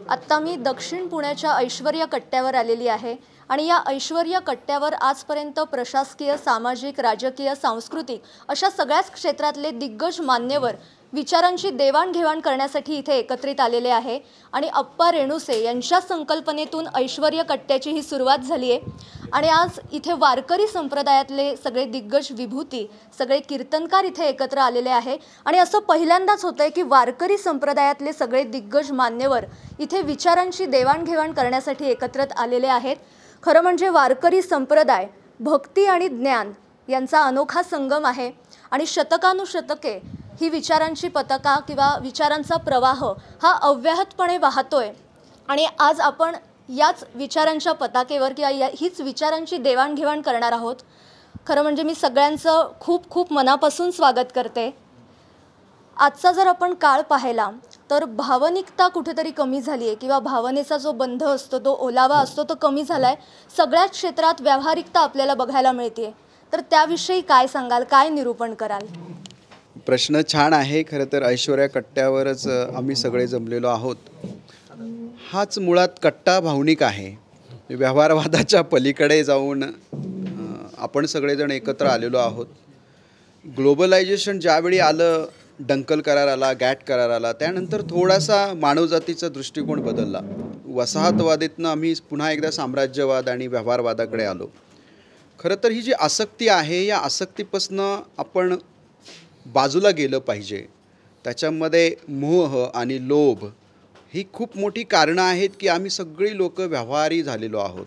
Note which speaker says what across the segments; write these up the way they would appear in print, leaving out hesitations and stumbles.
Speaker 1: आत्ता मी दक्षिण पुण्याच्या ऐश्वर्या कट्ट्यावर आलेली आहे आणि या ऐश्वर्या कट्ट्यावर आजपर्यंत प्रशासकीय, सामाजिक, राजकीय, सांस्कृतिक अशा सगळ्याच क्षेत्रातले दिग्गज मान्यवर विचारांची देवाणघेवाण करण्यासाठी इथे एकत्रित आलेले आहे आणि अप्पा रेणुसे यांच्या संकल्पनेतून ऐश्वर्या कट्ट्याची ही सुरुवात झाली आहे आणि आज इथे वारकरी संप्रदायातले सगळे दिग्गज विभूती, सगळे कीर्तनकार इथे एकत्र आलेले आहे आणि असं पहिल्यांदाच होतंय की वारकरी संप्रदायातले सगळे दिग्गज मान्यवर इथे विचारांची देवाणघेवाण करण्यासाठी एकत्रित आलेले आहेत। खरं म्हणजे वारकरी संप्रदाय भक्ती आणि ज्ञान यांचा अनोखा संगम आहे आणि शतकानुशतके ही विचारांची पताका किंवा विचारांचा प्रवाह हा अव्याहतपणे वाहतोय आणि आज आपण याच विचारांच्या पताकेवर किंवा हीच विचारांची देवाणघेवाण करणार आहोत। खरं म्हणजे मी सगळ्यांचं खूप खूप मनापासून स्वागत करते। आजचा जर आपण काळ पाहिला तर भावनिकता कुठेतरी कमी झाली आहे किंवा भावनेचा जो बंध असतो, तो ओलावा असतो, तो कमी झाला आहे। सगळ्याच क्षेत्रात व्यावहारिकता आपल्याला बघायला मिळते। तर त्याविषयी काय सांगाल, काय निरूपण कराल?
Speaker 2: प्रश्न छान आहे। खरं तर ऐश्वर्या कट्ट्यावरच आम्ही सगळे जमलेलो आहोत। हाच मुळात कट्टा भावनिक आहे। व्यवहारवादाच्या पलीकडे जाऊन आपण सगळेजण एकत्र आलेलो आहोत। ग्लोबलायझेशन ज्यावेळी आलं, डंकल करार आला, गॅट करार आला, त्यानंतर थोडासा मानवजातीचा दृष्टिकोन बदलला। वसाहतवादीतनं आम्ही पुन्हा एकदा साम्राज्यवाद आणि व्यवहारवादाकडे आलो। खरं तर ही जी आसक्ती आहे, या आसक्तीपासनं आपण बाजूला गेलं पाहिजे। त्याच्यामध्ये मोह आणि लोभ ही खूप मोठी कारणं आहेत की आम्ही सगळी लोक व्यवहारी झालेलो आहोत।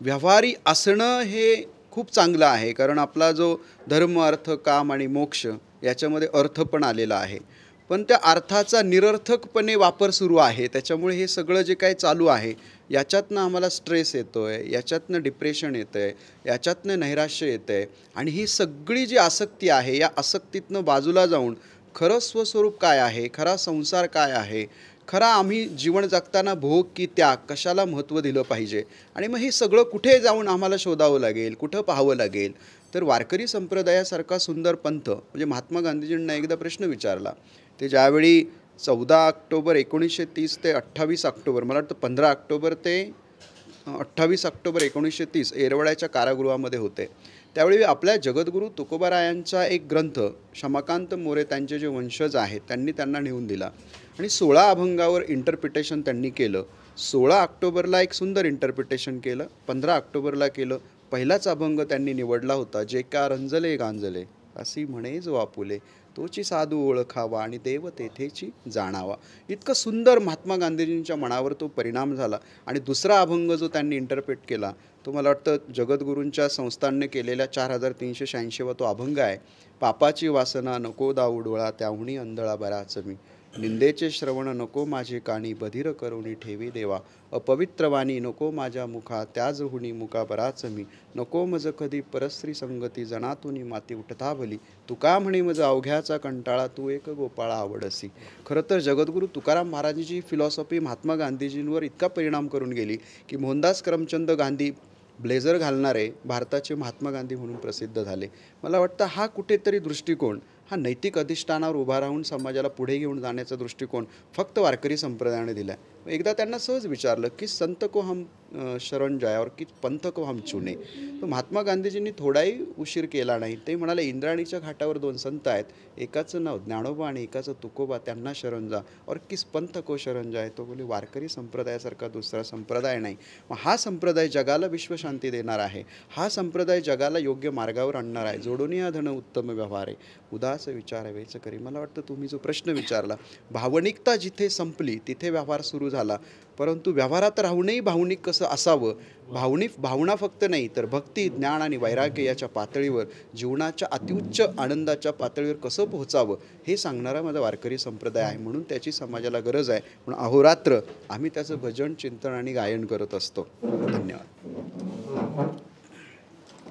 Speaker 2: व्यवहारी असणं हे खूप चांगलं आहे, कारण आपला जो धर्म, अर्थ, काम आणि मोक्ष याच्यामध्ये अर्थ पण आलेला आहे। पण त्या अर्थाचा निरर्थकपणे वापर सुरू आहे। त्याच्यामुळे हे सगळं जे काही चालू आहे याच्यातनं आम्हाला स्ट्रेस येतोय, याच्यातनं डिप्रेशन येतंय, याच्यातनं नैराश्य येतंय आणि ही सगळी जी आसक्ती आहे, या आसक्तीतनं बाजूला जाऊन खरं स्वस्वरूप काय आहे, खरा संसार काय आहे, खरा आम्ही जीवन जगताना भोग की त्याग कशाला महत्त्व दिलं पाहिजे आणि मग हे सगळं कुठे जाऊन आम्हाला शोधावं लागेल, कुठं पाहावं लागेल? तर वारकरी संप्रदायासारखा सुंदर पंथ म्हणजे महात्मा गांधीजींना एकदा प्रश्न विचारला। ते ज्यावेळी 14 ऑक्टोबर 1930 ते 28 ऑक्टोबर, मला वाटतं 15 ऑक्टोबर ते 28 ऑक्टोबर 1930 येरवड्याच्या कारागृहामध्ये होते। त्यावेळी आपल्या जगद्गुरू तुकोबारायांचा एक ग्रंथ शमाकांत मोरे त्यांचे जे वंशज आहेत त्यांनी त्यांना नेऊन दिला आणि 16 अभंगावर इंटरप्रिटेशन त्यांनी केलं। 16 ऑक्टोबरला एक सुंदर इंटरप्रिटेशन केलं, 15 ऑक्टोबरला केलं। पहिलाच अभंग त्यांनी निवडला होता, जे का रंजले गांजले अशी म्हणे जो आपुले, तोची साधू ओळखावा आणि देव तेथेची जाणावा। इतकं सुंदर महात्मा गांधीजींच्या मनावर तो परिणाम झाला। आणि दुसरा अभंग जो त्यांनी इंटरप्रेट केला तो मला वाटतं जगद्गुरूंच्या संस्थांनी केलेल्या 4386वा तो अभंग आहे। पापाची वासना नको दाऊ डोळा, त्याहुनी अंधळा बराच मी, निंदेचे श्रवण नको माझे कानी, बधिर करुणी ठेवी देवा, अपवित्रवाणी नको माझ्या मुखा, त्याजहुनी मुका बराच मी, नको मज कधी परस्त्री संगती, जनातुनी माती उठता भली, तुका म्हणे मज अवघ्याचा कंटाळा, तू एक गोपाळा आवडसी। खरं तर जगद्गुरू तुकाराम महाराजांची फिलॉसॉफी महात्मा गांधीजींवर इतका परिणाम करून गेली की मोहनदास करमचंद गांधी ब्लेझर घालणारे भारताचे महात्मा गांधी म्हणून प्रसिद्ध झाले। मला वाटतं हा कुठेतरी दृष्टिकोन, हा नैतिक अधिष्ठानावर उभा राहून समाजाला पुढे घेऊन जाण्याचा दृष्टिकोन फक्त वारकरी संप्रदायाने दिला आहे। एकदा त्यांना सहज विचारलं की संत को हम शरण जाय और कि पंथ को हम चुने, तर महात्मा गांधीजींनी थोडाही उशीर केला नाही। ते म्हणाले इंद्राणीच्या घाटावर 2 संत आहेत, एकाचं नाव ज्ञानोबा आणि एकाचं तुकोबा, त्यांना शरण जा, और किस पंथ को शरण जाय। तो बोले वारकरी संप्रदायासारखा दुसरा संप्रदाय नाही। मग हा संप्रदाय जगाला विश्वशांती देणार आहे, हा संप्रदाय जगाला योग्य मार्गावर आणणार आहे। जोडून या धन उत्तम व्यवहार आहे, उदास विचार वेच करी। मला वाटतं तुम्ही जो प्रश्न विचारला, भावनिकता जिथे संपली तिथे व्यवहार सुरू झाला, परंतु व्यवहारात राहूनही भावनिक कसं असावं, भावना फक्त नाही तर भक्ती, ज्ञान आणि वैराग्य याच्या पातळीवर जीवनाच्या अतिउच्च आनंदाच्या पातळीवर कसं पोहोचावं हे सांगणारा माझा वारकरी संप्रदाय आहे। म्हणून त्याची समाजाला गरज आहे, म्हणून अहोरात्र आम्ही त्याचं भजन, चिंतन आणि गायन करत असतो। धन्यवाद।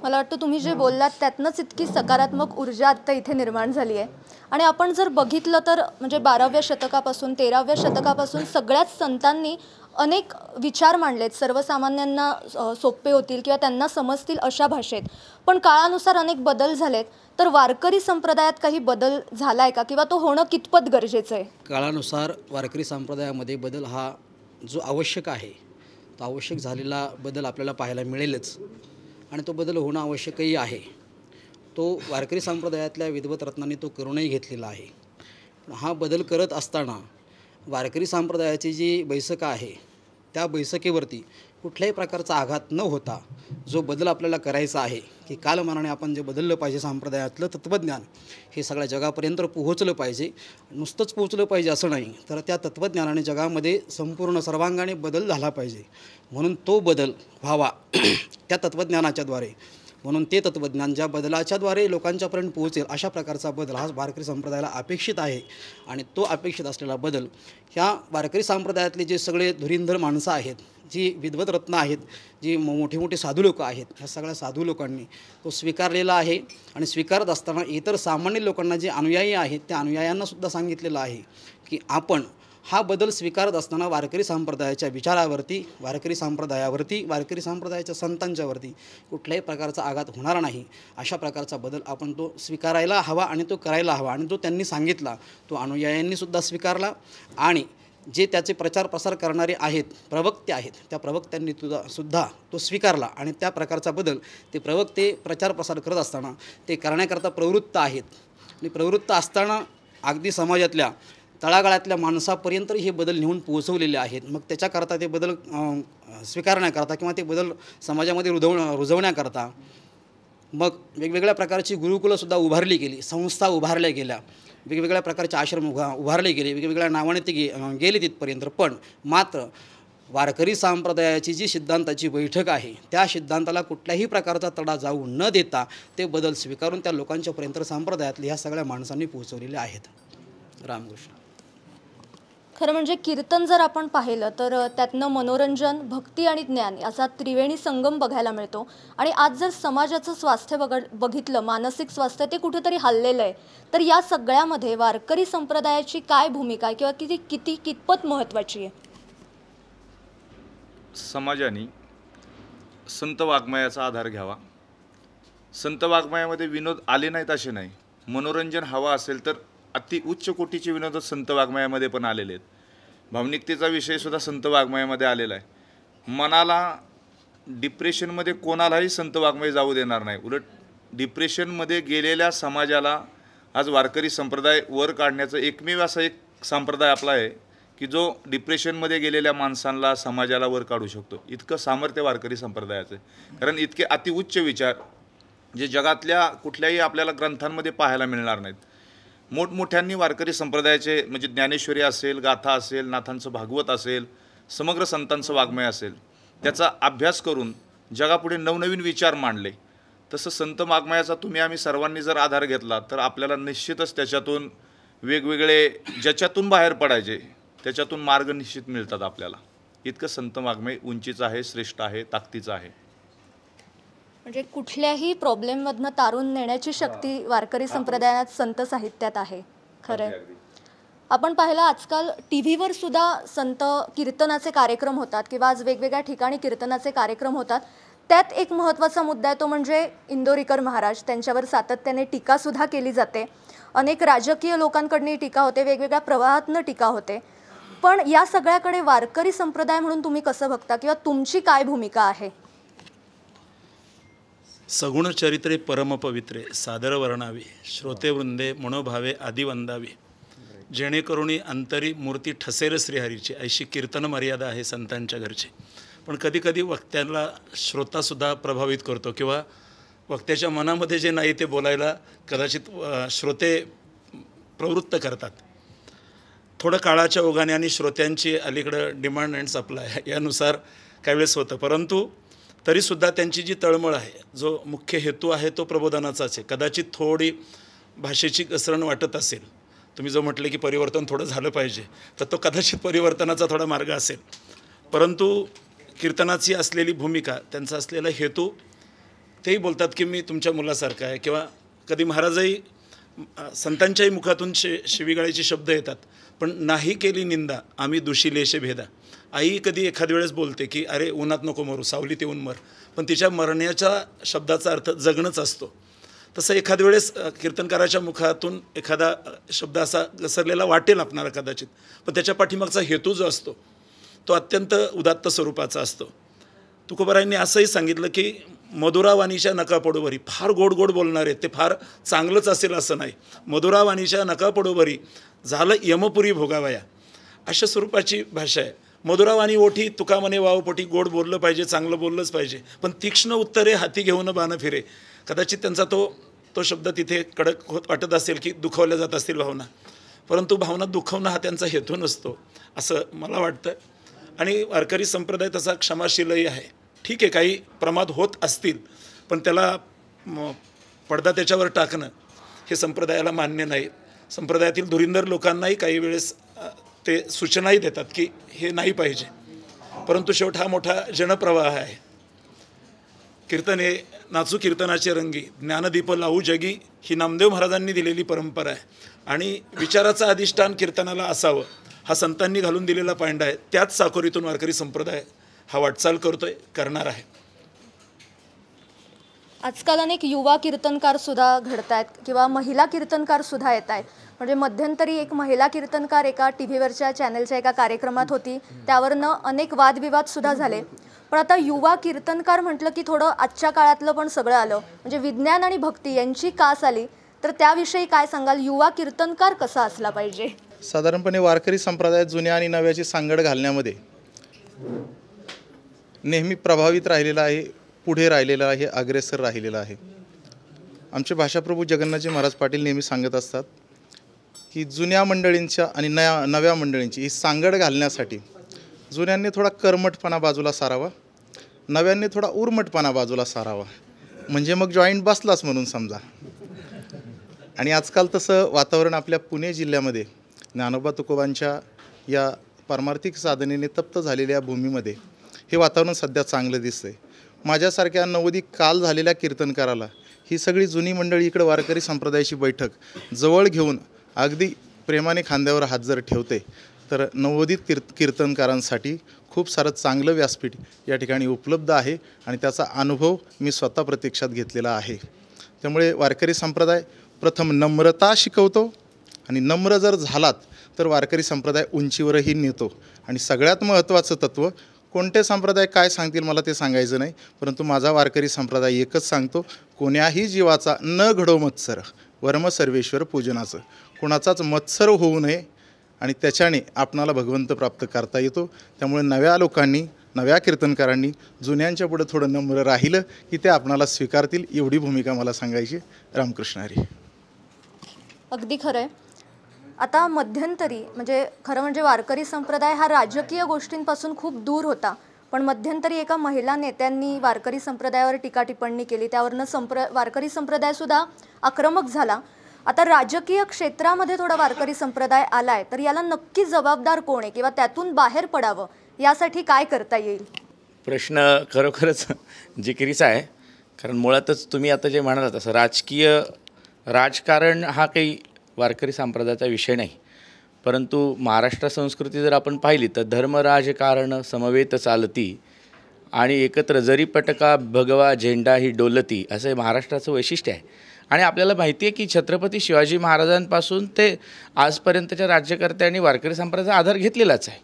Speaker 1: मला वाटतं तुम्ही जे बोललात त्यातनंच इतकी सकारात्मक ऊर्जा आत्ता इथे निर्माण झाली आहे आणि आपण जर बघितलं तर म्हणजे 12व्या शतकापासून 13व्या शतकापासून सगळ्याच संतांनी अनेक विचार मांडलेत, सर्वसामान्यांना सोपे होतील किंवा त्यांना समजतील अशा भाषेत। पण काळानुसार अनेक बदल झालेत, तर वारकरी संप्रदायात काही बदल झालाय का किंवा तो होणं कितपत गरजेचं आहे?
Speaker 3: काळानुसार वारकरी संप्रदायामध्ये बदल हा जो आवश्यक आहे तो आवश्यक झालेला बदल आपल्याला पाहायला मिळेलच आणि तो बदल होणं आवश्यकही आहे. तो वारकरी संप्रदायातल्या विद्वत रत्नांनी तो करूनही घेतलेला आहे. हा बदल करत असताना वारकरी संप्रदायाची जी बैठक आहे त्या बैठकीवरती कुठल्याही प्रकारचा आघात न होता जो बदल आपल्याला करायचा आहे की कालमानाने आपण जे बदललं पाहिजे संप्रदायातलं तत्त्वज्ञान हे सगळ्या जगापर्यंत पोहोचलं पाहिजे. नुसतंच पोहोचलं पाहिजे असं नाही तर त्या तत्त्वज्ञानाने जगामध्ये संपूर्ण सर्वांगाने बदल झाला पाहिजे. म्हणून तो बदल व्हावा त्या तत्त्वज्ञानाच्याद्वारे. म्हणून ते तत्त्वज्ञान ज्या बदलाच्याद्वारे लोकांच्यापर्यंत पोहोचेल अशा प्रकारचा बदल हा वारकरी संप्रदायाला अपेक्षित आहे. आणि तो अपेक्षित असलेला बदल ह्या वारकरी संप्रदायातले जे सगळे धुरींधर माणसं आहेत, जी विद्वत रत्न आहेत, जी मोठे मोठे साधू लोक आहेत, ह्या सगळ्या साधू लोकांनी तो स्वीकारलेला आहे. आणि स्वीकारत असताना इतर सामान्य लोकांना जे अनुयायी आहेत त्या अनुयायांनासुद्धा सांगितलेलं आहे की आपण हा बदल स्वीकारत असताना वारकरी संप्रदायाच्या विचारावरती, वारकरी संप्रदायावरती, वारकरी संप्रदायाच्या संतांच्यावरती कुठल्याही प्रकारचा आघात होणार नाही अशा प्रकारचा बदल आपण तो स्वीकारायला हवा आणि तो करायला हवा. आणि जो त्यांनी सांगितला तो अनुयायांनीसुद्धा स्वीकारला. आणि जे त्याचे प्रचार प्रसार करणारे आहेत, प्रवक्ते आहेत, त्या प्रवक्त्यांनी सुद्धा तो स्वीकारला. आणि त्या प्रकारचा बदल ते प्रवक्ते प्रचार प्रसार करत असताना ते करण्याकरता प्रवृत्त आहेत. आणि प्रवृत्त असताना अगदी समाजातल्या तळागाळातल्या माणसापर्यंत हे बदल नेऊन पोहोचवलेले आहेत. मग त्याच्याकरता ते बदल स्वीकारण्याकरता किंवा ते बदल समाजामध्ये रुजवण्याकरता मग वेगवेगळ्या प्रकारची गुरुकुलंसुद्धा उभारली गेली, संस्था उभारल्या गेल्या, वेगवेगळ्या प्रकारचे आश्रम उभारले गेले, वेगवेगळ्या नावाने ते गेले तिथपर्यंत. पण मात्र वारकरी संप्रदायाची जी सिद्धांताची बैठक आहे त्या सिद्धांताला कुठल्याही प्रकारचा तडा जाऊ न देता ते बदल स्वीकारून त्या लोकांच्यापर्यंत संप्रदायातल्या ह्या सगळ्या माणसांनी पोहोचवलेले आहेत. रामकृष्ण.
Speaker 1: खरं म्हणजे कीर्तन जर आपण पाहिलं तर त्यातनं मनोरंजन, भक्ती आणि ज्ञान असा त्रिवेणी संगम बघायला मिळतो. आणि आज जर समाजाचं स्वास्थ्य बघितलं, मानसिक स्वास्थ्य ते कुठेतरी हललेलं आहे. तर या सगळ्यामध्ये वारकरी संप्रदायाची काय भूमिका आहे किंवा कितपत महत्त्वाची आहे?
Speaker 4: समाजाने संत वाङ्मयाचा आधार घ्यावा. संत वाङ्मयामध्ये विनोद आले नाहीत असे नाही. मनोरंजन हवा असेल तर अति उच्च कोटीचे विनोद संत वाङ्मयामध्ये पण आलेले आहेत. भावनिकतेचा विषयसुद्धा संत वाङ्मयामध्ये आलेला आहे. मनाला डिप्रेशनमध्ये कोणालाही संत वाङ्मय जाऊ देणार नाही. उलट डिप्रेशनमध्ये गेलेल्या समाजाला आज वारकरी संप्रदाय वर काढण्याचं एकमेव असा एक संप्रदाय आपला आहे की जो डिप्रेशनमध्ये गेलेल्या माणसांना, समाजाला वर काढू शकतो. इतकं सामर्थ्य वारकरी संप्रदायाचं आहे. कारण इतके अतिउच्च विचार जे जगातल्या कुठल्याही आपल्याला ग्रंथांमध्ये पाहायला मिळणार नाहीत. मोठमोठ्यांनी वारकरी संप्रदायाचे म्हणजे ज्ञानेश्वरी असेल, गाथा असेल, नाथांचं भागवत असेल, समग्र संतांचं वाङ्मय असेल, त्याचा अभ्यास करून जगापुढे नवनवीन विचार मांडले. तसं संत वाङ्मयाचा आम्ही सर्वांनी जर आधार घेतला तर आपल्याला निश्चितच त्याच्यातून वेगवेगळे ज्याच्यातून बाहेर पडायचे त्याच्यातून मार्ग निश्चित मिळतात आपल्याला. इतकं संत वाङ्मय उंचीचं आहे, श्रेष्ठ आहे, ताकदीचं आहे.
Speaker 1: म्हणजे कुठल्याही प्रॉब्लेममधनं तारून नेण्याची शक्ती वारकरी संप्रदायात, संत साहित्यात आहे. खरं आपण पाहिलं आजकाल टी व्हीवर सुद्धा संत कीर्तनाचे कार्यक्रम होतात किंवा आज वेगवेगळ्या ठिकाणी कीर्तनाचे कार्यक्रम होतात. त्यात एक महत्त्वाचा मुद्दा आहे तो म्हणजे इंदोरीकर महाराज. त्यांच्यावर सातत्याने टीकासुद्धा केली जाते. अनेक राजकीय लोकांकडून टीका होते, वेगवेगळ्या प्रवाहातनं टीका होते. पण या सगळ्याकडे वारकरी संप्रदाय म्हणून तुम्ही कसं बघता किंवा तुमची काय भूमिका आहे?
Speaker 5: सगुण चरित्रे परमपवित्रे सादर वर्णावे, श्रोतेवृंदे मनोभावे आदी वंदावे, जेणेकरून अंतरी मूर्ती ठसेल श्रीहरीची, अशी कीर्तन मर्यादा आहे संतांच्या घरची. पण कधीकधी वक्त्याला श्रोतासुद्धा प्रभावित करतो किंवा वक्त्याच्या मनामध्ये जे नाही ते बोलायला कदाचित श्रोते प्रवृत्त करतात. थोडं काळाच्या ओघाने आणि श्रोत्यांची अलीकडं डिमांड अँड सप्लाय यानुसार काही वेळेस होतं. परंतु तरीसुद्धा त्यांची जी तळमळ आहे, जो मुख्य हेतू आहे तो प्रबोधनाचाच आहे. कदाचित थोडी भाषेची घसरण वाटत असेल, तुम्ही जो म्हटले की परिवर्तन थोडं झालं पाहिजे, तर तो कदाचित परिवर्तनाचा थोडा मार्ग असेल. परंतु कीर्तनाची असलेली भूमिका, त्यांचा असलेला हेतू, तेही बोलतात की मी तुमच्या मुलासारखा आहे. किंवा कधी महाराजही संतांच्याही मुखातून शिवीगाळीचे शब्द येतात, पण नाही केली निंदा आम्ही दुशीलेशे भेदा. आई कधी एखाद्या वेळेस बोलते की अरे उन्हात नको मरू, सावलीत येऊन मर, पण तिच्या मरण्याच्या शब्दाचा अर्थ जगणंच असतो. तसं एखाद्या वेळेस कीर्तनकाराच्या मुखातून एखादा शब्द असा घसरलेला वाटेल आपणाला कदाचित, पण त्याच्या पाठीमागचा हेतू जो असतो तो अत्यंत उदात्त स्वरूपाचा असतो. तुकोबारायांनी असंही सांगितलं की मधुरावाणीच्या नकापडोबरी, फार गोड गोड बोलणारे ते फार चांगलंच असेल असं नाही, मधुरावाणीच्या नकापडोबरी झालं यमपुरी भोगावया, अशा स्वरूपाची भाषा आहे. मधुरावाणी ओठी तुका म्हणे वावपोटी, गोड बोललं पाहिजे, चांगलं बोललंच पाहिजे, पण तीक्ष्ण उत्तरे हाती घेऊन बाणं फिरे. कदाचित त्यांचा तो शब्द तिथे कडक होत वाटत असेल की दुखावल्या जात असतील भावना, परंतु भावना दुखवणं हा त्यांचा हेतू नसतो असं मला वाटतं. आणि वारकरी संप्रदाय तसा क्षमाशीलही आहे. ठीक आहे, काही प्रमाद होत असतील, पण त्याला पडदा त्याच्यावर टाकणं हे संप्रदायाला मान्य नाही. संप्रदायातील धुरींदर लोकांनाही काही वेळेस ते सूचनाही देतात की हे नाही पाहिजे, परंतु शेवट हा मोठा जनप्रवाह आहे. कीर्तने नाचू कीर्तनाचे रंगी, ज्ञानदीप लावू जगी, ही नामदेव महाराजांनी दिलेली परंपरा आहे. आणि विचाराचं अधिष्ठान कीर्तनाला असावं हा संतांनी घालून दिलेला पांडा आहे. त्याच साकोरीतून वारकरी संप्रदाय हा वाटचाल करतोय, करणार आहे.
Speaker 1: आजकाल अनेक युवा कीर्तनकार सुद्धा घडत आहेत किंवा महिला कीर्तनकार सुद्धा येत आहेत. म्हणजे मध्यंतरी एक महिला कीर्तनकार एका TV वरच्या चॅनलच्या एका कार्यक्रमात होती, त्यावरनं अनेक वादविवाद सुद्धा झाले. पण आता युवा कीर्तनकार म्हटलं की थोडं आजच्या काळातलं पण सगळं आलं. म्हणजे विज्ञान आणि भक्ती यांची कास आली, तर त्याविषयी काय सांगाल? युवा कीर्तनकार कसा असला पाहिजे?
Speaker 6: साधारणपणे वारकरी संप्रदायात जुन्या आणि नव्याची सांगड घालण्यामध्ये नेहमी प्रभावित राहिलेला आहे, पुढे राहिलेला आहे, अग्रेसर राहिलेला आहे. आमचे भाषाप्रभू जगन्नाथजी महाराज पाटील नेहमी सांगत असतात की जुन्या मंडळींच्या आणि नव्या मंडळींची ही सांगड घालण्यासाठी जुन्यांनी थोडा कर्मठपणा बाजूला सारावा, नव्यांनी थोडा उर्मटपणा बाजूला सारावा, म्हणजे मग जॉईंट बसलाच म्हणून समजा. आणि आजकाल तसं वातावरण आपल्या पुणे जिल्ह्यामध्ये ज्ञानोबा तुकोबांच्या या पारमार्थिक साधनेने तप्त झालेल्या भूमीमध्ये हे वातावरण सध्या चांगलं दिसतंय. माझ्यासारख्या नव्वदी काल झालेल्या कीर्तनकाराला ही सगळी जुनी मंडळी इकडं वारकरी संप्रदायाची बैठक जवळ घेऊन अगदी प्रेमाने खांद्यावर हात जर ठेवते, तर नव्वदीत कीर्तनकारांसाठी खूप सारं चांगलं व्यासपीठ या ठिकाणी उपलब्ध आहे आणि त्याचा अनुभव मी स्वतः प्रत्यक्षात घेतलेला आहे. त्यामुळे वारकरी संप्रदाय प्रथम नम्रता शिकवतो आणि नम्र जर झालात तर वारकरी संप्रदाय उंचीवरही नेतो. आणि सगळ्यात महत्त्वाचं तत्त्व, कोणते संप्रदाय काय सांगतील मला ते सांगायचं नाही, परंतु माझा वारकरी संप्रदाय एकच सांगतो, कोण्याही जीवाचा न घडो मत्सर, वर्म सर्वेश्वर पूजनाचं. कोणाचाच मत्सर होऊ नये आणि त्याच्याने आपणाला भगवंत प्राप्त करता येतो. त्यामुळे नव्या लोकांनी, नव्या कीर्तनकारांनी जुन्यांच्या पुढे थोडं नम्र राहिलं की ते आपणाला स्वीकारतील, एवढी भूमिका मला सांगायची. रामकृष्ण हरी.
Speaker 1: अगदी खरं आहे. आता मध्यंतरी खरं म्हणजे वारकरी संप्रदाय हा राजकीय गोष्टींपासून खूप दूर होता, पण मध्यंतरी एका महिला नेत्यांनी वारकरी संप्रदायावर टीका टिप्पणी केली, त्यावरनं वारकरी संप्रदायसुद्धा आक्रमक झाला. आता राजकीय क्षेत्रामध्ये थोडा वारकरी संप्रदाय आलाय, तर याला नक्की जबाबदार कोण आहे किंवा त्यातून बाहेर पडावं यासाठी काय करता येईल?
Speaker 7: प्रश्न खरोखरच जिकिरीचा आहे. कारण मुळातच तुम्ही आता जे म्हणालात तसं राजकारण हा काही वारकरी संप्रदायाचा विषय नाही, परंतु महाराष्ट्र संस्कृती जर आपण पाहिली तर धर्म राजकारण समवेत चालती आणि एकत्र जरी पटका भगवा झेंडा ही डोलती, असं हे महाराष्ट्राचं वैशिष्ट्य आहे. आणि आपल्याला माहिती आहे की छत्रपती शिवाजी महाराजांपासून ते आजपर्यंतच्या राज्यकर्त्यांनी वारकरी संप्रदायाचा आधार घेतलेलाच आहे.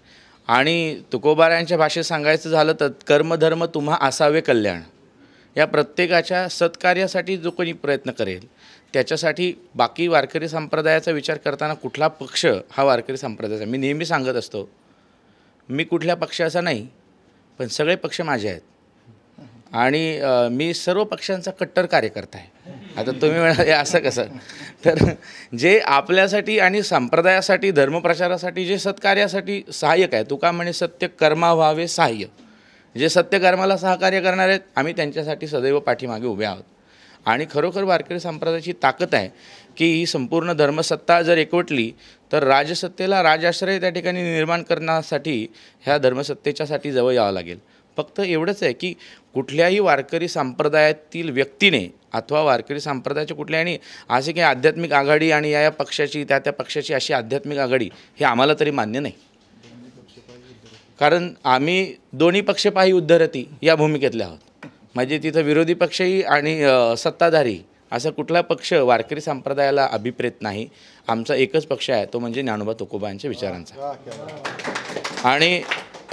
Speaker 7: आणि तुकोबारायांच्या भाषेत सांगायचं झालं तर कर्मधर्म तुम्हा असावे कल्याण, या प्रत्येकाच्या सत्कार्यासाठी जो कोणी प्रयत्न करेल त्याच्यासाठी बाकी वारकरी संप्रदायाचा विचार करताना कुठला पक्ष हा वारकरी संप्रदायाचा, मी नेहमी सांगत असतो, मी कुठल्या पक्षाचा नाही, पण सगळे पक्ष माझे आहेत आणि मी सर्व पक्षांचा कट्टर कार्यकर्ता आहे. आता तुम्ही म्हणाले असं कसं, तर जे आपल्यासाठी आणि संप्रदायासाठी धर्मप्रचारासाठी जे सत्कार्यासाठी सहाय्यक आहे, तुका म्हणे सत्य कर्मा व्हावे सहाय्य, जे सत्यकर्माला सहकार्य करणार आहेत आम्ही त्यांच्यासाठी सदैव पाठीमागे उभे आहोत. आणि खरोखर वारकरी संप्रदायाची ताकद आहे की ही संपूर्ण धर्मसत्ता जर एकवटली तर राजसत्तेला राजाश्रय त्या ठिकाणी निर्माण करण्यासाठी ह्या धर्मसत्तेच्यासाठी जवळ यावं लागेल. फक्त एवढंच आहे की कुठल्याही वारकरी संप्रदायातील व्यक्तीने अथवा वारकरी संप्रदायाच्या कुठल्याही असे काही आध्यात्मिक आघाडी आणि या पक्षाची त्या पक्षाची अशी आध्यात्मिक आघाडी हे आम्हाला तरी मान्य नाही. कारण आम्ही दोन्ही पक्षपाही उद्धरती या भूमिकेतले आहोत. म्हणजे तिथं विरोधी पक्षही आणि सत्ताधारी असा कुठला पक्ष वारकरी संप्रदायाला अभिप्रेत नाही. आमचा एकच पक्ष आहे, तो म्हणजे ज्ञानोबा तुकोबा यांच्या विचारांचा. आणि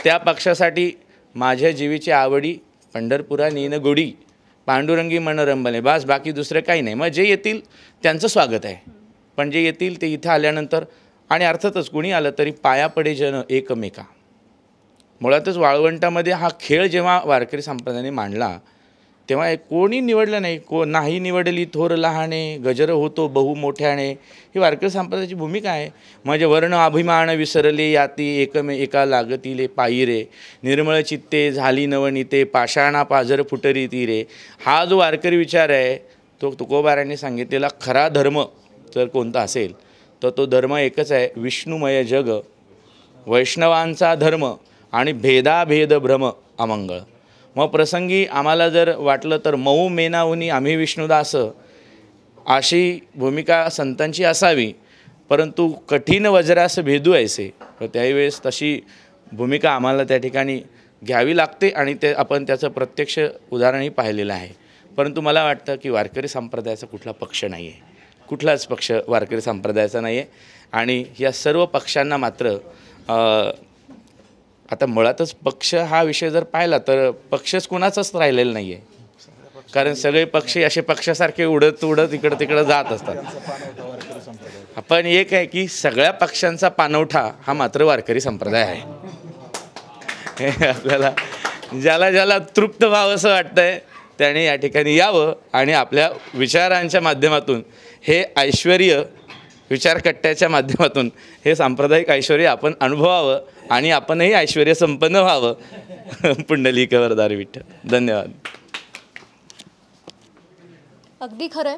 Speaker 7: त्या पक्षासाठी माझ्या जीवीची आवडी पंढरपुरा नीन गोडी पांडुरंगी मनोरंबने बस, बाकी दुसरं काही नाही. मग जे येतील त्यांचं स्वागत आहे, पण जे येतील ते इथं आल्यानंतर आणि अर्थातच कुणी आलं तरी पाया पडे जन एकमेका. मुळातच वाळवंटामध्ये हा खेळ जेव्हा वारकरी संप्रदायाने मांडला तेव्हा कोणी निवडलं नाही, नाही निवडली थोर लहाने गजर होतो बहु मोठ्याने, ही वारकरी संप्रदायाची भूमिका आहे. म्हणजे वर्ण अभिमान विसरले याती एका लागतीले पायी रे, निर्मळ चित्ते झाली नवनीते पाषाणा पाझर फुटरी ती रे. हा जो वारकरी विचार आहे तो तुकोबारांनी सांगितलेला खरा धर्म जर कोणता असेल तर तो धर्म एकच आहे, विष्णुमय जग वैष्णवांचा धर्म आणि भेदाभेद भ्रम अमंगळ. मग प्रसंगी आम्हाला जर वाटलं तर मऊ मेनाहुनी आम्ही विष्णुदास अशी भूमिका संतांची असावी, परंतु कठीण वज्रास भेदू ऐसे, त्यावेळेस तशी भूमिका आम्हाला त्या ठिकाणी घ्यावी लागते आणि ते आपण त्याचं प्रत्यक्ष उदाहरणही पाहिलेलं आहे. परंतु मला वाटतं की वारकरी संप्रदायाचा कुठला पक्ष नाही आहे, कुठलाच पक्ष वारकरी संप्रदायाचा नाही आहे. आणि या सर्व पक्षांना मात्र आता मुळातच पक्ष हा विषय जर पाहिला तर पक्षच कुणाचाच राहिलेला नाही आहे, कारण सगळे पक्ष असे पक्षासारखे उडत उडत इकडं तिकडं जात असतात. पण एक आहे की सगळ्या पक्षांचा पाणवठा हा मात्र वारकरी संप्रदाय आहे. हे आपल्याला ज्याला ज्याला तृप्त व्हावं असं वाटतंय त्याने या ठिकाणी यावं आणि आपल्या विचारांच्या माध्यमातून हे ऐश्वर्य विचारकट्ट्याच्या माध्यमातून हे सांप्रदायिक ऐश्वर्य आपण अनुभवावं आणि आपणही ऐश्वर्य संपन्न व्हावं. पुंडलिक वरदारी विठ्ठल. धन्यवाद.
Speaker 1: अगदी खरं आहे.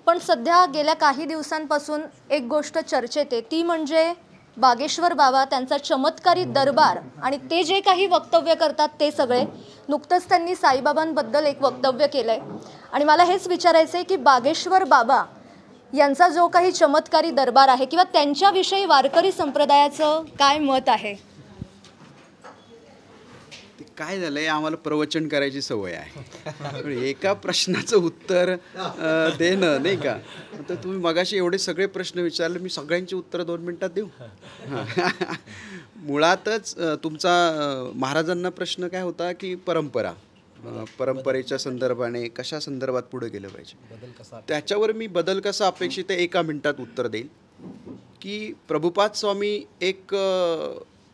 Speaker 1: पण सध्या गेल्या काही दिवसांपासून एक गोष्ट चर्चेत आहे, ती म्हणजे बागेश्वर बाबा, त्यांचा चमत्कारी दरबार आणि ते जे काही वक्तव्य करतात ते सगळे. नुकतंच त्यांनी साईबाबांबद्दल एक वक्तव्य केलं आहे आणि मला हेच विचारायचं आहे की बागेश्वर बाबा यांचा जो काही चमत्कारी दरबार आहे किंवा त्यांच्याविषयी वारकरी संप्रदायाचं काय मत आहे?
Speaker 2: काय झालंय, आम्हाला प्रवचन करायची सवय आहे. एका प्रश्नाचं उत्तर देणं नाही का. तर तुम्ही मगाशी एवढे सगळे प्रश्न विचारले, मी सगळ्यांची उत्तरं 2 मिनिटात देऊ. मुळातच तुमचा महाराजांना प्रश्न काय होता की परंपरेच्या संदर्भाने कशा संदर्भात पुढे गेलं पाहिजे, त्याच्यावर मी बदल कसा अपेक्षित आहे 1 मिनिटात उत्तर देईल. की प्रभुपाद स्वामी एक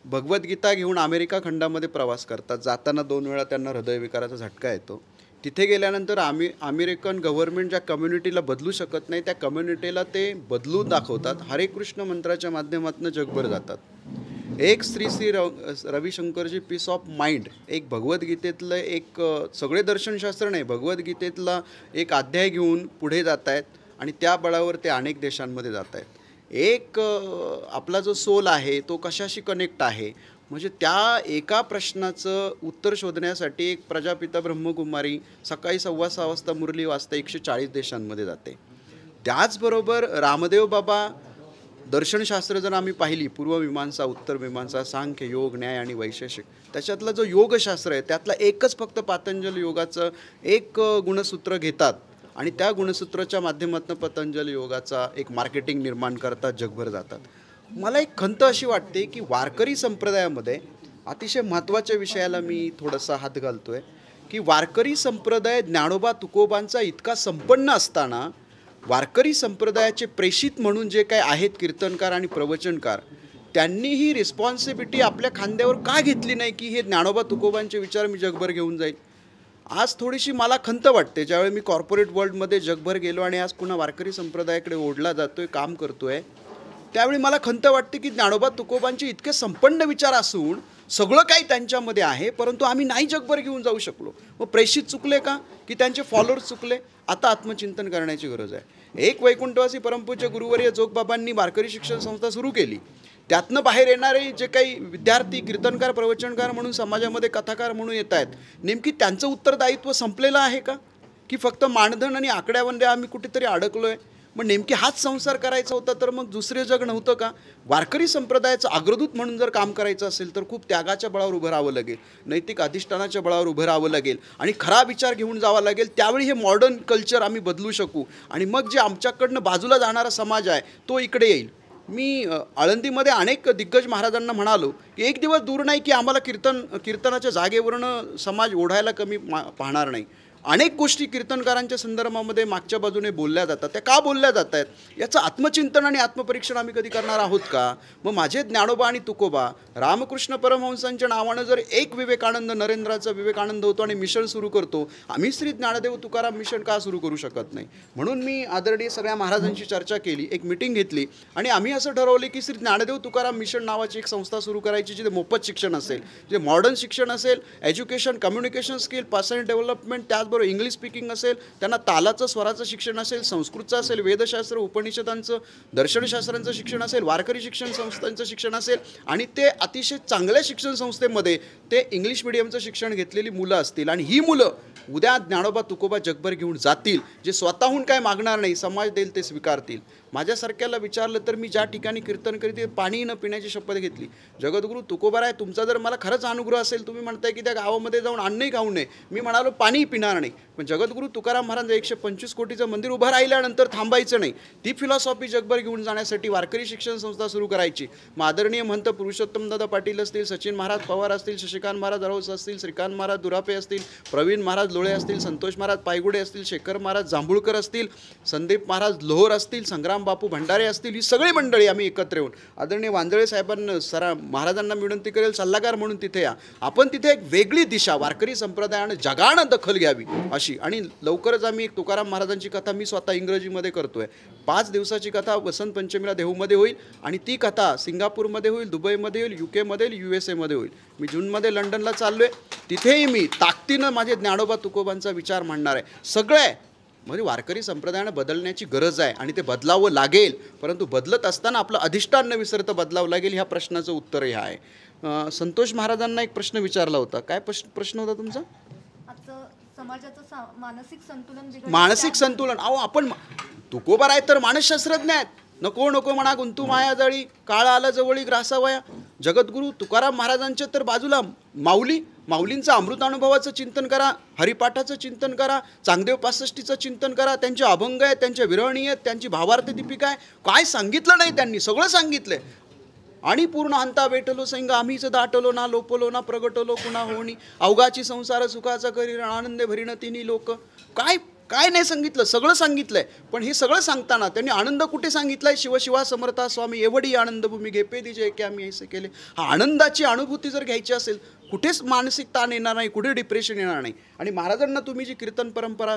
Speaker 2: भगवद्गीता घेऊन अमेरिका खंडामध्ये प्रवास करतात. जाताना 2 वेळा त्यांना हृदयविकाराचा झटका येतो. तिथे गेल्यानंतर अमेरिकन गव्हर्नमेंट ज्या कम्युनिटीला बदलू शकत नाही त्या कम्युनिटीला ते बदलून दाखवतात. हरे कृष्ण मंत्राच्या माध्यमातून जगभर जातात. एक Shri Ravishankarji piece of mind, एक भगवद्गीतेतलं एक सगळे दर्शनशास्त्र नाही, भगवद्गीतेतला एक अध्याय घेऊन पुढे जात आहेत आणि त्या बळावर ते अनेक देशांमध्ये जात आहेत. एक आपला जो सोल आहे तो कशाशी कनेक्ट आहे, म्हणजे त्या एका प्रश्नाचं उत्तर शोधण्यासाठी एक प्रजापिता ब्रह्मकुमारी सकाळी 6:15 वाजता मुरली वाजता 140 देशांमध्ये जाते. त्याचबरोबर रामदेव बाबा दर्शनशास्त्र जर आम्ही पाहिली, पूर्वमीमांसा, उत्तरमीमांसा, सांख्य, योग, न्याय आणि वैशेषिक, त्याच्यातला जो योगशास्त्र आहे त्यातला एकच फक्त पातंजल योगाचं एक गुणसूत्र घेतात आणि त्या गुणसूत्राच्या माध्यमातून पतंजली योगाचा एक मार्केटिंग निर्माण करतात, जगभर जातात. मला एक खंत अशी वाटते की वारकरी संप्रदायामध्ये अतिशय महत्त्वाच्या विषयाला मी थोडासा हात घालतो आहे की वारकरी संप्रदाय ज्ञानोबा तुकोबांचा इतका संपन्न असताना वारकरी संप्रदायाचे प्रेषित म्हणून जे काय आहेत कीर्तनकार आणि प्रवचनकार, त्यांनी ही रिस्पॉन्सिबिलिटी आपल्या खांद्यावर का घेतली नाही की हे ज्ञानोबा तुकोबांचे विचार मी जगभर घेऊन जाईल. आज थोडीशी मला खंत वाटते, ज्यावेळी मी कॉर्पोरेट वर्ल्डमध्ये जगभर गेलो आणि आज पुन्हा वारकरी संप्रदायाकडे ओढला जातो आहे, काम करतो आहे, त्यावेळी मला खंत वाटते की ज्ञानोबा तुकोबांचे इतके संपन्न विचार असून सगळं काही त्यांच्यामध्ये आहे, परंतु आम्ही नाही जगभर घेऊन जाऊ शकलो. मग प्रेषित चुकले का की त्यांचे फॉलोअर्स चुकले? आता आत्मचिंतन करण्याची गरज आहे. एक वैकुंठवासी परमपूज्य गुरुवर्य जोगबाबांनी वारकरी शिक्षण संस्था सुरू केली. त्यातनं बाहेर येणारे जे काही विद्यार्थी कीर्तनकार प्रवचनकार म्हणून समाजामध्ये कथाकार म्हणून येत आहेत, नेमकी त्यांचं उत्तरदायित्व संपलेलं आहे का की फक्त मानधन आणि आकड्यामध्ये आम्ही कुठेतरी अडकलो आहे? मग नेमकी हाच संसार करायचा होता तर मग दुसरे जग नव्हतं का? वारकरी संप्रदायाचं अग्रदूत म्हणून जर काम करायचं असेल तर खूप त्यागाच्या बळावर उभं राहावं लागेल, नैतिक अधिष्ठानाच्या बळावर उभं राहावं लागेल आणि खरा विचार घेऊन जावा लागेल. त्यावेळी हे मॉडर्न कल्चर आम्ही बदलू शकू आणि मग जे आमच्याकडनं बाजूला जाणारा समाज आहे तो इकडे येईल. मी आळंदीमध्ये अनेक दिग्गज महाराजांना म्हणालो की एक दिवस दूर नाही की आम्हाला कीर्तनाच्या जागेवरनं समाज ओढायला कमी पाहणार नाही. अनेक गोष्टी कीर्तनकारांच्या संदर्भामध्ये मागच्या बाजूने बोलल्या जातात. त्या का बोलल्या जात आहेत याचं आत्मचिंतन आणि आत्मपरीक्षण आम्ही कधी करणार आहोत का? मग माझे ज्ञानोबा आणि तुकोबा रामकृष्ण परमहंसांच्या नावानं जर एक विवेकानंद, नरेंद्राचा विवेकानंद होतो आणि मिशन सुरू करतो, आम्ही श्री ज्ञानदेव तुकाराम मिशन का सुरू करू शकत नाही? म्हणून मी आदरणीय सगळ्या महाराजांची चर्चा केली, एक मिटिंग घेतली आणि आम्ही असं ठरवले की श्री ज्ञानदेव तुकाराम मिशन नावाची एक संस्था सुरू करायची, जिथे मोफत शिक्षण असेल, जे मॉडर्न शिक्षण असेल, education, communication skill, personal development, त्याचबरोबर इंग्लिश स्पीकिंग असेल, त्यांना तालाचं स्वराचं शिक्षण असेल, संस्कृतचं असेल, वेदशास्त्र, उपनिषदांचं, दर्शनशास्त्रांचं शिक्षण असेल, वारकरी शिक्षण संस्थांचं शिक्षण असेल आणि ते अतिशय चांगल्या शिक्षण संस्थेमध्ये ते इंग्लिश मिडियमचं शिक्षण घेतलेली मुलं असतील आणि ही मुलं उद्या ज्ञानोबा तुकोबा जगभर घेऊन जातील, जे स्वतःहून काय मागणार नाही, समाज देईल ते स्वीकारतील. माझ्यासारख्याला विचारलं तर मी ज्या ठिकाणी कीर्तन करीत पाणी न पिण्याची शपथ घेतली. जगद्गुरू तुकोबाराय, तुमचा जर मला खरंच अनुग्रह असेल, तुम्ही म्हणताय की त्या गावामध्ये जाऊन अन्नही खाऊ नये, मी म्हणालो पाणी पिणार नाही. पण जगद्गुरू तुकाराम महाराज 125 कोटीचं मंदिर उभं राहिल्यानंतर थांबायचं नाही, ती फिलॉसॉफी जगभर घेऊन जाण्यासाठी वारकरी शिक्षण संस्था सुरू करायची. मग आदरणीय महंत पुरुषोत्तमदादा पाटील असतील, सचिन महाराज पवार असतील, शशिकांत महाराज अरोस असतील, श्रीकांत महाराज दुरापे असतील, प्रवीण महाराज लोळे असतील, संतोष महाराज पायगुडे असतील, शेखर महाराज जांभूळकर असतील, संदीप महाराज लोहोर असतील, संग्राम बापू भंडारे असतील, ही सगळी मंडळी आम्ही एकत्र येऊन आदरणीय वांजळे साहेबांना महाराजांना विनंती करेल, सल्लागार म्हणून तिथे या. आपण तिथे एक वेगळी दिशा वारकरी संप्रदायानं जगानं दखल घ्यावी अशी. आणि लवकरच आम्ही एक तुकाराम महाराजांची कथा मी स्वतः इंग्रजीमध्ये करतोय. 5 दिवसाची कथा वसंत पंचमीला देहूमध्ये होईल आणि ती कथा सिंगापूरमध्ये होईल, दुबईमध्ये होईल, UK मध्ये होईल, USA मध्ये होईल. मी जूनमध्ये लंडनला चाललोय, तिथेही मी ताकदीनं माझे ज्ञानोबा तुकोबांचा विचार मांडणार आहे. सगळे म्हणजे वारकरी संप्रदायानं बदलण्याची गरज आहे आणि ते बदलावं लागेल, परंतु बदलत असताना आपलं अधिष्ठान न विसरता बदलावं लागेल. ह्या प्रश्नाचं उत्तर हे आहे. संतोष महाराजांना एक प्रश्न विचारला होता. काय प्रश्न होता तुमचा?
Speaker 1: समाजाचं मानसिक संतुलन
Speaker 2: मानसिक संतुलन. अहो आपण तुकोबा राय तर मानसशास्त्रज्ञ आहेत. नको नको म्हणा गुंतू मायाजाळी, काळ आला जवळी ग्रासावया. जगद्गुरू तुकाराम महाराजांच्या तर बाजूला माऊलींचं अमृतानुभवाचं चिंतन करा, हरिपाठाचं चिंतन करा, चांगदेव 65चं चिंतन करा. त्यांचे अभंग आहेत, त्यांच्या विरहणी आहेत, त्यांची भावार्थ दीपिका आहे. काय सांगितलं नाही त्यांनी, सगळं सांगितलंय. आणि पूर्ण हंता वेटलो सैंग आम्हीच दाटलो ना, लोपलो ना, प्रगटलो कुणा होणी, अवघाची संसार सुखाचा करी आनंदे भरीन तिन्ही लोक. काय नाही सांगितलं, सगळं सांगितलंय. पण हे सगळं सांगताना त्यांनी आनंद कुठे सांगितलाय? शिवशिवा समर्था स्वामी एवढी आनंदभूमी घेपे दिजे की आम्ही ऐसे केले. हा आनंदाची अनुभूती जर घ्यायची असेल, कुठेच मानसिक ताण येणार नाही, कुठे डिप्रेशन येणार नाही. आणि महाराजांना तुम्ही जी कीर्तन परंपरा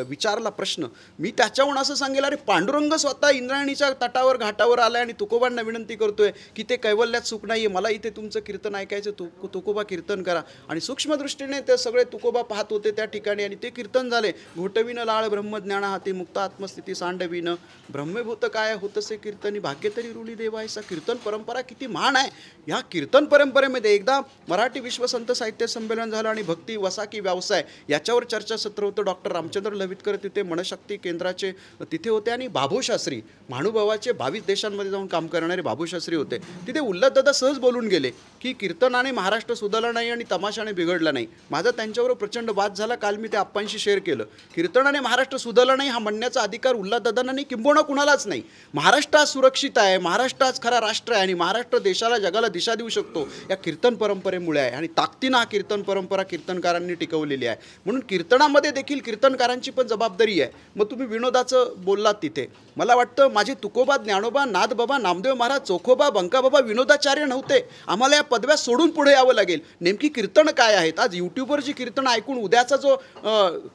Speaker 2: विचारला प्रश्न, मी त्याच्याहून असं सांगेल, अरे पांडुरंग स्वतः इंद्रायणीच्या तटावर घाटावर आलाय आणि तुकोबांना विनंती करतोय की ते कैवल्यात सुख नाही आहे, मला इथे तुमचं कीर्तन ऐकायचं, तुकोबा कीर्तन करा. आणि सूक्ष्मदृष्टीने ते सगळे तुकोबा पाहत होते त्या ठिकाणी आणि ते कीर्तन झाले. घोटविन लाळ ब्रह्मज्ञान हाती मुक्त आत्मस्थिती सांडविन ब्रह्मभूत काय होतसे कीर्तनी भाग्य तरी ऋणी देवायचा. कीर्तन परंपरा किती महान आहे. ह्या कीर्तन परंपरेमध्ये एकदा मराठी विश्व संत साहित्य संमेलन झालं आणि भक्ती वसा की व्यवसाय याच्यावर चर्चासत्र होतं. डॉक्टर रामचंद्र लवितकर तिथे मनशक्ती केंद्राचे तिथे होते आणि बाबूशास्त्री महानुभावाचे 22 देशांमध्ये जाऊन काम करणारे बाबूशास्त्री होते. तिथे उल्हाददादा सहज बोलून गेले की कीर्तनाने महाराष्ट्र सुधारला नाही आणि तमाशाने बिघडला नाही. माझा त्यांच्यावर प्रचंड वाद झाला. काल मी ते आप्पांशी शेअर केलं. कीर्तनाने महाराष्ट्र सुधारला नाही हा म्हणण्याचा अधिकार उल्हाददादांना नाही, किंबहुना कुणालाच नाही. महाराष्ट्र आज सुरक्षित आहे, महाराष्ट्र आज खरा राष्ट्र आहे आणि महाराष्ट्र देशाला जगाला दिशा देऊ शकतो या कीर्तन परंपरेमुळे आहे. आणि ताकदीनं हा कीर्तन परंपरा कीर्तनकारांनी टिकवलेली आहे. म्हणून कीर्तनामध्ये देखील कीर्तनकारांची पण जबाबदारी आहे. मग तुम्ही विनोदाचं बोललात तिथे, मला वाटतं माझे तुकोबा, ज्ञानोबा, नाथबाबा, नामदेव महाराज, चोखोबा, बंकाबाबा विनोदाचार्य नव्हते. आम्हाला या पदव्या सोडून पुढे यावं लागेल. नेमकी कीर्तन काय आहेत? आज यूट्यूबवर जी कीर्तन ऐकून उद्याचा जो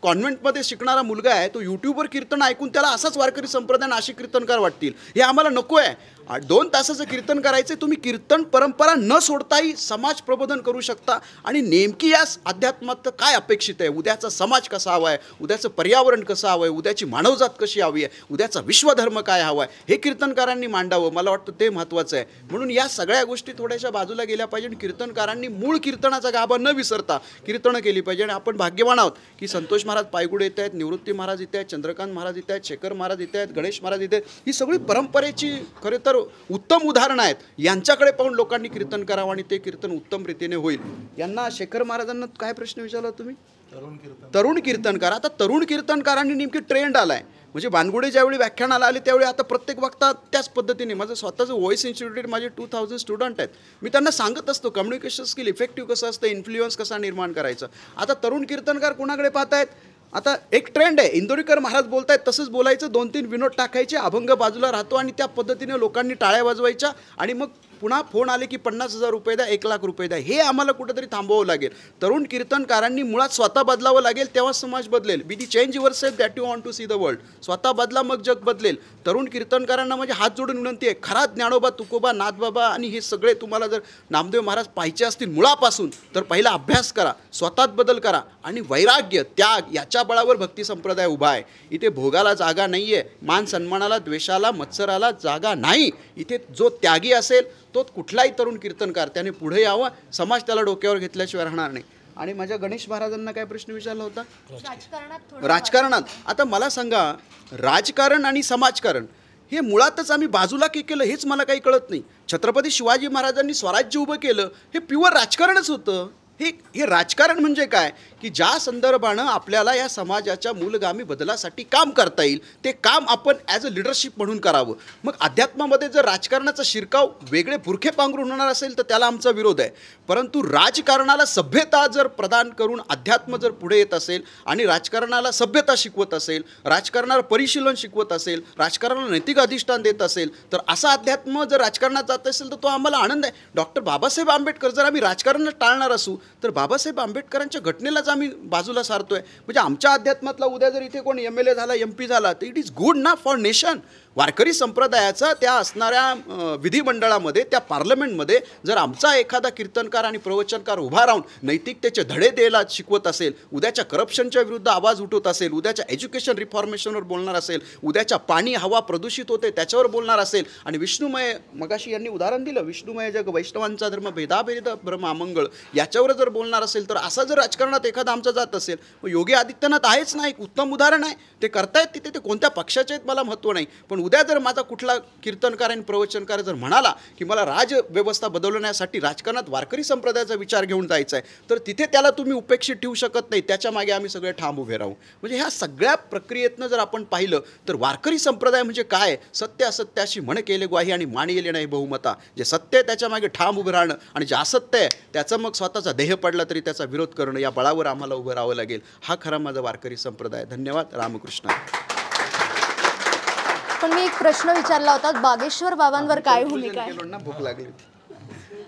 Speaker 2: कॉन्व्हेंटमध्ये शिकणारा मुलगा आहे तो यूट्यूबवर कीर्तन ऐकून त्याला असाच वारकरी संप्रदाय नाशिक कीर्तनकार वाटतील. हे आम्हाला नको आहे. 2 तासाचं कीर्तन करायचं. तुम्ही कीर्तन परंपरा न सोडताही समाज प्रबोधन करू शकता. आणि नेमकी या अध्यात्मात काय अपेक्षित आहे, उद्याचा समाज कसा हवा आहे, उद्याचं पर्यावरण कसं हवं आहे, उद्याची मानवजात कशी हवी आहे, उद्याचा विश्वधर्म काय हवा आहे, हे कीर्तनकारांनी मांडावं. मला वाटतं ते महत्त्वाचं आहे. म्हणून या सगळ्या गोष्टी थोड्याशा बाजूला गेल्या पाहिजे. कीर्तनकारांनी मूळ कीर्तनाचा गाभा न विसरता कीर्तनं केली पाहिजे. आणि आपण भाग्यवान आहोत की संतोष महाराज पायगुडे येत आहेत, निवृत्ती महाराज येत आहेत, चंद्रकांत महाराज येत आहेत, शेखर महाराज येत आहेत, गणेश महाराज येत आहेत. ही सगळी परंपरेची खरे तर उत्तम उदाहरणं आहेत. यांच्याकडे पाहून लोकांनी कीर्तन करावं आणि ते कीर्तन उत्तम रीतीने होईल. यांना शेखर महाराजांना काय प्रश्न विचारला तुम्ही? तरुण कीर्तनकार. आता तरुण कीर्तनकारांनी नेमकी ट्रेंड आलाय. म्हणजे बानगुडे ज्यावेळी व्याख्यानाला आले त्यावेळी आता प्रत्येक वक्ता त्याच पद्धतीने, माझं स्वतःचं व्हॉइस इन्स्टिट्यूट माझे 2000 स्टुडंट आहेत, मी त्यांना सांगत असतो कम्युनिकेशन स्किल इफेक्टिव्ह कसं असतं, इन्फ्लुअन्स कसा निर्माण करायचं. आता तरुण कीर्तनकार कुणाकडे पाहतायत, आता एक ट्रेंड आहे, इंदोरीकर महाराज बोलतायत तसंच बोलायचं, 2-3 विनोद टाकायचे, अभंग बाजूला राहतो आणि त्या पद्धतीने लोकांनी टाळ्या वाजवायच्या आणि मग पुन्हा फोन आले की 50,000 रुपये द्या, 1,00,000 रुपये द्या. हे आम्हाला कुठंतरी थांबवावं लागेल. तरुण कीर्तनकारांनी मुळात स्वतः बदलावं लागेल, तेव्हा समाज बदलेल. Be the change yourself that you want to see the world. स्वतः बदला मग जग बदलेल. तरुण कीर्तनकारांना म्हणजे हात जोडून विनंती आहे, खरा ज्ञानोबा, तुकोबा, नाथबाबा आणि हे सगळे तुम्हाला जर नामदेव महाराज पाहिजे असतील मुळापासून, तर पहिला अभ्यास करा, स्वतःत बदल करा आणि वैराग्य, त्याग याच्या बळावर भक्ती संप्रदाय उभा आहे. इथे भोगाला जागा नाही आहे, मान सन्मानाला, द्वेषाला, मत्सराला जागा नाही. इथे जो त्यागी असेल तो कुठलाही तरुण कीर्तनकार त्याने पुढे यावं, समाज त्याला डोक्यावर घेतल्याशिवाय राहणार नाही. आणि माझ्या गणेश महाराजांना काय प्रश्न विचारला होता राजकारणात. आता मला सांगा, राजकारण आणि समाजकारण हे मुळातच आम्ही बाजूला केलं हेच मला काही कळत नाही. छत्रपती शिवाजी महाराजांनी स्वराज्य उभं केलं हे प्युअर राजकारणच होतं. हे राजकारण म्हणजे काय की ज्या संदर्भानं आपल्याला या समाजाच्या मूलगामी बदलासाठी काम करता येईल ते काम आपण ॲज अ लिडरशिप म्हणून करावं. मग अध्यात्मामध्ये जर राजकारणाचा शिरकाव वेगळे बुरखे पांघरून होणार असेल तर त्याला आमचा विरोध आहे. परंतु राजकारणाला सभ्यता जर प्रदान करून अध्यात्म जर पुढे येत असेल आणि राजकारणाला सभ्यता शिकवत असेल, राजकारणाला परिशीलन शिकवत असेल, राजकारणाला नैतिक अधिष्ठान देत असेल, तर असा अध्यात्म जर राजकारणात जात असेल तर तो आम्हाला आनंद आहे. डॉक्टर बाबासाहेब आंबेडकर, जर आम्ही राजकारणच टाळणार असू तर बाबासाहेब आंबेडकरांच्या घटनेलाच आम्ही बाजूला सारतोय. म्हणजे आमच्या अध्यात्मातला उद्या जर इथे कोण MLA झाला, MP झाला तर इट इज गुड ना फॉर नेशन. वारकरी संप्रदायाचा त्या असणाऱ्या विधिमंडळामध्ये, त्या पार्लमेंटमध्ये जर आमचा एखादा कीर्तनकार आणि प्रवचनकार उभा राहून नैतिकतेचे धडे द्यायला शिकवत असेल, उद्याच्या करप्शनच्या विरुद्ध आवाज उठवत असेल, उद्याच्या एज्युकेशन रिफॉर्मेशनवर बोलणार असेल, उद्याच्या पाणी हवा प्रदूषित होते त्याच्यावर बोलणार असेल आणि विष्णुमय, मगाशी यांनी उदाहरण दिलं, विष्णुमय जग, वैष्णवांचा धर्म, भेदाभेद ब्रह्म अमंगळ याच्यावर जर बोलणार असेल तर असा जर राजकारणात एखादा आमचा जात असेल, मग योगी आदित्यनाथ आहेच ना, एक उत्तम उदाहरण आहे. ते करतायत तिथे, ते कोणत्या पक्षाचे आहेत मला महत्त्व नाही. पण उद्या जर माझा कुठला कीर्तनकार आणि प्रवचनकार जर म्हणाला की मला राजव्यवस्था बदलवण्यासाठी राजकारणात वारकरी संप्रदायाचा विचार घेऊन जायचा आहे, तर तिथे त्याला तुम्ही उपेक्षित ठेवू शकत नाही. त्याच्या मागे आम्ही सगळे ठाम उभे राहू. म्हणजे ह्या सगळ्या प्रक्रियेतनं जर आपण पाहिलं तर वारकरी संप्रदाय म्हणजे काय, सत्य असत्याशी म्हण केले ग्वाही आणि मान येले नाही बहुमता. जे सत्य आहे त्याच्या मागे ठाम उभं राहणं आणि जे असत्य आहे त्याचा मग स्वतःचा देह पडला तरी त्याचा विरोध करणं, या बळावर आम्हाला उभं राहावं लागेल. हा खरा माझा वारकरी संप्रदाय. धन्यवाद. रामकृष्ण.
Speaker 1: पण मी एक प्रश्न विचारला होता, बागेश्वर बाबांवर काय भूमिका आहे?
Speaker 2: भूक लागली होती.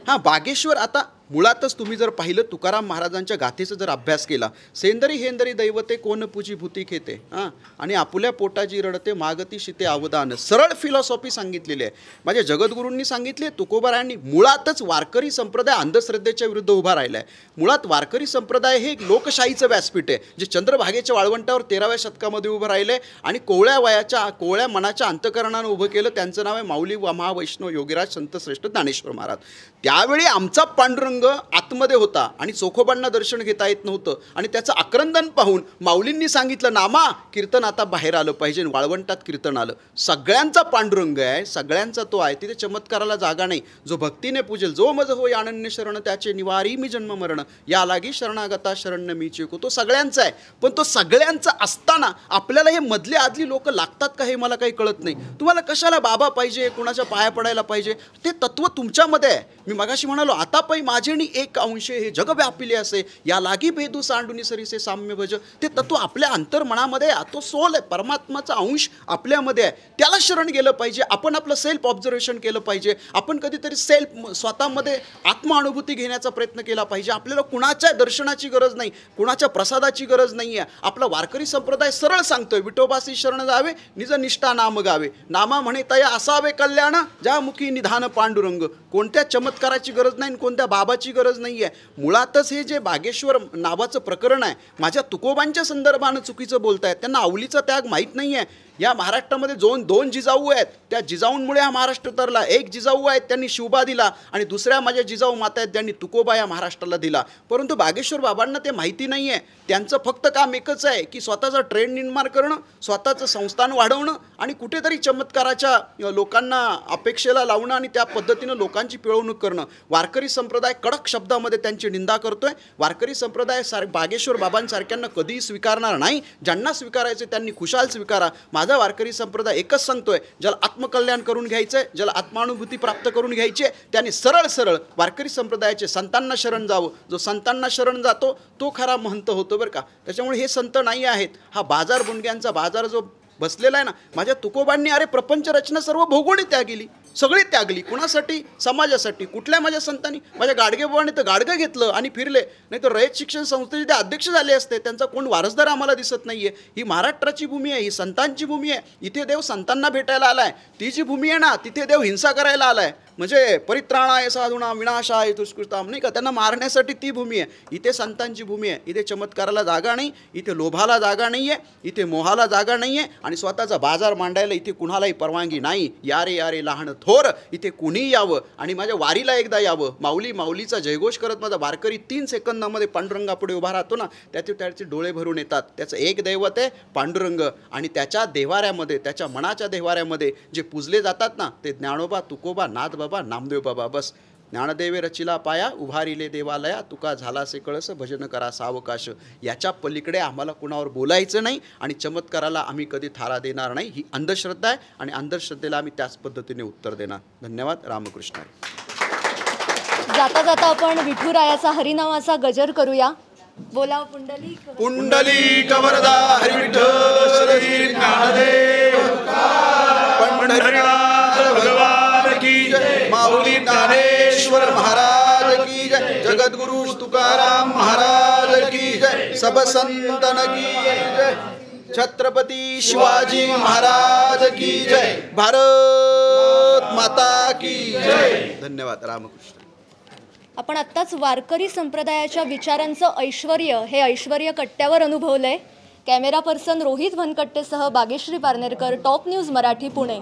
Speaker 2: हां, बागेश्वर, आता मुळातच तुम्ही जर पाहिलं तुकाराम महाराजांच्या गाथेचा जर अभ्यास केला, सेंदरी हेंदरी दैवते कोण पूजी भूती खेते, हां, आणि आपुल्या पोटाची रडते मागती शिते अवदान, सरळ फिलॉसॉफी सांगितलेली आहे. माझ्या जगद्गुरूंनी सांगितले, तुकोबारायांनी. मुळातच वारकरी संप्रदाय अंधश्रद्धेच्या विरुद्ध उभा राहिला आहे. मुळात वारकरी संप्रदाय हे एक लोकशाहीचं व्यासपीठ आहे, जे चंद्रभागेच्या वाळवंटावर 13व्या शतकामध्ये उभं राहिलं आहे आणि कोवळ्या मनाच्या अंतकरणानं उभं केलं. त्यांचं नाव आहे माऊली महावैष्णव योगीराज संत श्रेष्ठ ज्ञानेश्वर महाराज. त्यावेळी आमचा पांडुरंग आतमध्ये होता आणि चोखोबांना दर्शन घेता येत नव्हतं आणि त्याचं आक्रंदन पाहून माऊलींनी सांगितलं, नामा कीर्तन आता बाहेर आलं पाहिजे. वाळवंटात कीर्तन आलं. सगळ्यांचा पांडुरंग आहे, सगळ्यांचा तो आहे, तिथे चमत्काराला जागा नाही. जो भक्तीने पूजेल, जो मज होय अनन्य शरण, त्याचे निवारी मी जन्म मरण, या लागी शरणागता शरण्य मी चेको. तो सगळ्यांचा आहे. पण तो सगळ्यांचा असताना आपल्याला हे मधले आदली लोक लागतात का हे मला काही कळत नाही. तुम्हाला कशाला बाबा पाहिजे, कुणाच्या पाया पडायला पाहिजे, ते तत्व तुमच्यामध्ये आहे. मी मगाशी म्हणालो, आता पै माझेनी एक अंशे हे जग व्यापिले असे, या लागी भेदू सांडुनी सरीसे साम्य भज. ते तत्व आपल्या अंतर्मनामध्ये आहे. तो सोल आहे, परमात्माचा अंश आपल्यामध्ये आहे. त्याला शरण गेलं पाहिजे. आपण आपलं सेल्फ ऑब्झर्वेशन केलं पाहिजे. आपण कधीतरी स्वतःमध्ये आत्मानुभूती घेण्याचा प्रयत्न केला पाहिजे. आपल्याला कुणाच्या दर्शनाची गरज नाही, कुणाच्या प्रसादाची गरज नाही आहे. आपला वारकरी संप्रदाय सरळ सांगतोय, विठोबासी शरण जावे, निज निष्ठा नाम गावे, नामा म्हणे तया असावे कल्याण, ज्या मुखी निधान पांडुरंग. कोणत्या चमत्काराची गरज नाही, कोणत्या बाबाची गरज नाही आहे. मुळातच हे जे बागेश्वर नावाचं प्रकरण आहे, माझ्या तुकोबांच्या संदर्भानं चुकीचं बोलतायत. त्यांना आवलीचा त्याग माहीत नाही आहे. या महाराष्ट्रामध्ये दोन जिजाऊ आहेत. त्या जिजाऊंमुळे हा महाराष्ट्र तरला. एक जिजाऊ आहेत, त्यांनी शिवबा दिला आणि दुसऱ्या माझ्या जिजाऊ माता आहेत, त्यांनी तुकोबा या महाराष्ट्राला दिला. परंतु बागेश्वर बाबांना ते माहिती नाही आहे. त्यांचं फक्त काम एकच आहे की स्वतःचा ट्रेंड निर्माण करणं, स्वतःचं संस्थान वाढवणं आणि कुठेतरी चमत्काराच्या लोकांना अपेक्षेला लावणं आणि त्या पद्धतीनं लोकांची पिळवणूक करणं. वारकरी संप्रदाय कडक शब्दामध्ये त्यांची निंदा करतोय. वारकरी संप्रदाय बागेश्वर बाबांसारख्यांना कधीही स्वीकारणार नाही. ज्यांना स्वीकारायचे त्यांनी खुशाल स्वीकारा. माझा वारकरी संप्रदाय एकच सांगतोय, ज्याला आत्मकल्याण करून घ्यायचं आहे, ज्याला आत्मानुभूती प्राप्त करून घ्यायची आहे, त्याने सरळ सरळ वारकरी संप्रदायाचे संतांना शरण जावं. जो संतांना शरण जातो तो खरा महंत होतो बरं का. त्याच्यामुळे हे संत नाही आहेत. हा बाजार बुंडग्यांचा बाजार जो बसलेला आहे ना, माझ्या तुकोबांनी अरे प्रपंच रचना सर्व भोगोनी त्यागली, सगळी त्यागली. कुणासाठी? समाजासाठी. कुठल्या माझ्या संतांनी? माझ्या गाडगेबाबांनी तर गाडगं घेतलं आणि फिरले, नाही तर रयत शिक्षण संस्थेचे ते अध्यक्ष झाले असते. त्यांचा कोण वारसदार आम्हाला दिसत नाही आहे. ही महाराष्ट्राची भूमी आहे, ही संतांची भूमी आहे. इथे देव संतांना भेटायला आला आहे. ती जी भूमी आहे ना, तिथे देव हिंसा करायला आला आहे. म्हणजे परित्राणाय साधूना विनाशाय दुष्कृताम, नाही का, त्यांना मारण्यासाठी ती भूमी आहे. इथे संतांची भूमी आहे. इथे चमत्काराला जागा नाही, इथे लोभाला जागा नाही आहे, इथे मोहाला जागा नाही आहे, आणि स्वतःचा बाजार मांडायला इथे कुणालाही परवानगी नाही. यारे यारे लहान थोर, इथे कुणीही यावं आणि माझ्या वारीला एकदा यावं. माऊली माऊलीचा जयघोष करत माझा वारकरी 3 सेकंदामध्ये पांडुरंगापुढे उभा राहतो ना, त्याचे डोळे भरून येतात. त्याचं एक दैवत आहे पांडुरंग, आणि त्याच्या देवाऱ्यामध्ये, त्याच्या मनाच्या देवाऱ्यामध्ये जे पूजले जातात ना, ते ज्ञानोबा, तुकोबा, नाथ बाबा, नामदेव बाबा. बस. ज्ञानदेवे रचिला पाया, उभारिले देवालया, तुका झालासे कळस, भजन करा सावकाश. याच्या पलीकडे आम्हाला कुणावर बोलायचं नाही, आणि चमत्काराला आम्ही कधी थारा देणार नाही. ही अंधश्रद्धा आहे, आणि अंधश्रद्धेला आम्ही त्याच पद्धतीने उत्तर देणार. धन्यवाद. रामकृष्ण.
Speaker 1: जाता जाता आपण विठुरायाचा हरिनामाचा गजर करूया. बोला पुंडली
Speaker 2: पुंडलिक वरदा हरी विठ्ठल ज्ञानदेव पंढरीनाथ भगवान की जय. माऊली ज्ञानेश्वर महाराज की जय. जगद्गुरु तुकाराम महाराज की जय. सब संतन की जय. छत्रपती शिवाजी महाराज की जय. भारत माता की जय. धन्यवाद. रामकृष्ण.
Speaker 1: आपण आत्ताच वारकरी संप्रदायाच्या विचारांचं ऐश्वर्य, हे ऐश्वर्य कट्ट्यावर अनुभवलंय. कॅमेरा पर्सन रोहित वनकट्टेसह बागेश्री पारनेरकर, टॉप न्यूज मराठी, पुणे.